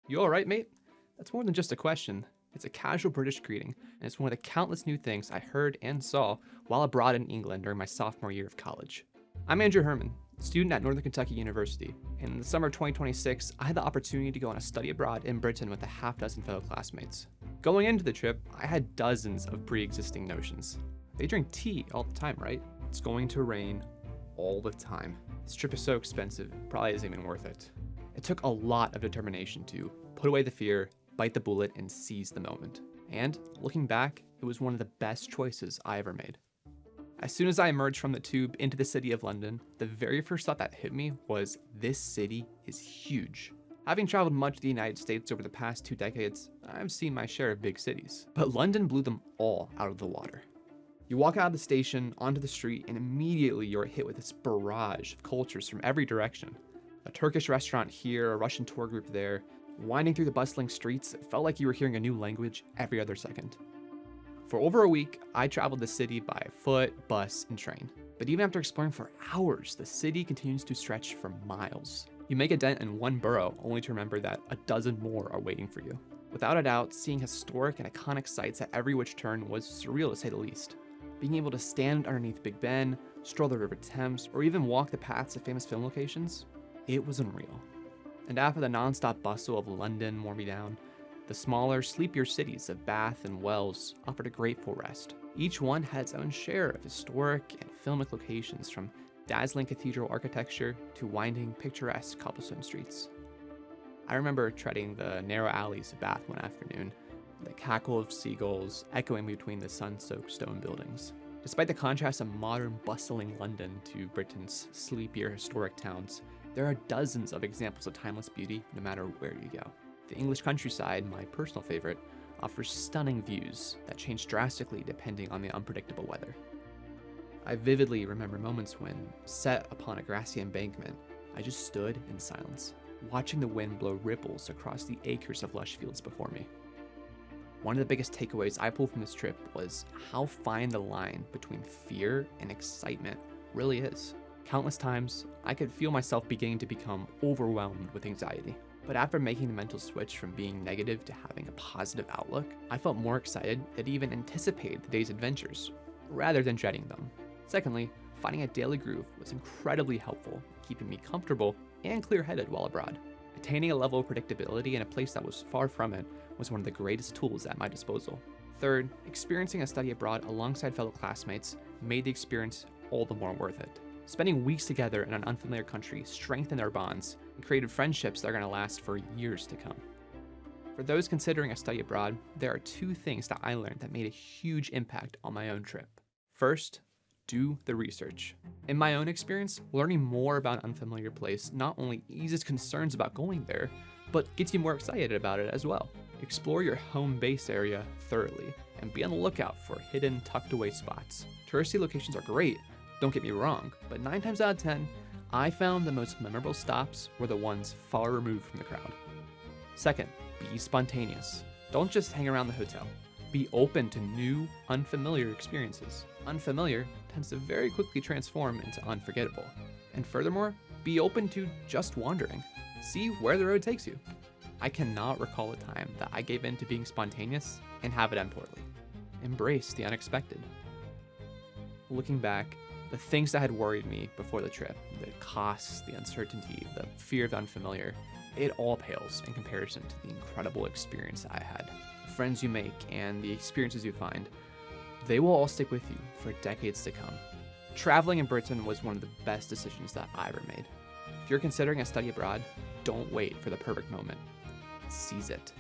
You alright, mate? That's more than just a question. It's a casual British greeting, and it's one of the countless new things I heard and saw while abroad in England during my sophomore year of college. I'm Andrew Herman, student at Northern Kentucky University, and in the summer of 2026, I had the opportunity to go on a study abroad in Britain with a half dozen fellow classmates. Going into the trip, I had dozens of pre-existing notions. They drink tea all the time, right? It's going to rain all the time. This trip is so expensive, it probably isn't even worth it. It took a lot of determination to put away the fear, bite the bullet, and seize the moment. And looking back, it was one of the best choices I ever made. As soon as I emerged from the tube into the city of London, the very first thought that hit me was, this city is huge. Having traveled much to the United States over the past 2 decades, I've seen my share of big cities. But London blew them all out of the water. You walk out of the station, onto the street, and immediately you're hit with this barrage of cultures from every direction. A Turkish restaurant here, a Russian tour group there. Winding through the bustling streets, it felt like you were hearing a new language every other second. For over a week, I traveled the city by foot, bus, and train. But even after exploring for hours, the city continues to stretch for miles. You make a dent in one borough, only to remember that a dozen more are waiting for you. Without a doubt, seeing historic and iconic sights at every which turn was surreal to say the least. Being able to stand underneath Big Ben, stroll the River Thames, or even walk the paths of famous film locations, it was unreal. And after the non-stop bustle of London wore me down, the smaller, sleepier cities of Bath and Wells offered a grateful rest. Each one had its own share of historic and filmic locations, from dazzling cathedral architecture to winding, picturesque cobblestone streets. I remember treading the narrow alleys of Bath one afternoon, the cackle of seagulls echoing between the sun-soaked stone buildings. Despite the contrast of modern, bustling London to Britain's sleepier, historic towns, there are dozens of examples of timeless beauty no matter where you go. The English countryside, my personal favorite, offers stunning views that change drastically depending on the unpredictable weather. I vividly remember moments when, set upon a grassy embankment, I just stood in silence, watching the wind blow ripples across the acres of lush fields before me. One of the biggest takeaways I pulled from this trip was how fine the line between fear and excitement really is. Countless times, I could feel myself beginning to become overwhelmed with anxiety. But after making the mental switch from being negative to having a positive outlook, I felt more excited and even anticipated the day's adventures, rather than dreading them. Secondly, finding a daily groove was incredibly helpful, keeping me comfortable and clear-headed while abroad. Attaining a level of predictability in a place that was far from it was one of the greatest tools at my disposal. Third, experiencing a study abroad alongside fellow classmates made the experience all the more worth it. Spending weeks together in an unfamiliar country strengthened our bonds and created friendships that are going to last for years to come. For those considering a study abroad, there are 2 things that I learned that made a huge impact on my own trip. First, do the research. In my own experience, learning more about an unfamiliar place not only eases concerns about going there, but gets you more excited about it as well. Explore your home base area thoroughly and be on the lookout for hidden, tucked away spots. Touristy locations are great, don't get me wrong, but 9 times out of 10, I found the most memorable stops were the ones far removed from the crowd. Second, be spontaneous. Don't just hang around the hotel. Be open to new, unfamiliar experiences. Unfamiliar tends to very quickly transform into unforgettable. And furthermore, be open to just wandering. See where the road takes you. I cannot recall a time that I gave in to being spontaneous and have it end poorly. Embrace the unexpected. Looking back, the things that had worried me before the trip, the costs, the uncertainty, the fear of the unfamiliar, it all pales in comparison to the incredible experience I had. The friends you make and the experiences you find, they will all stick with you for decades to come. Traveling in Britain was one of the best decisions that I ever made. If you're considering a study abroad, don't wait for the perfect moment. Seize it.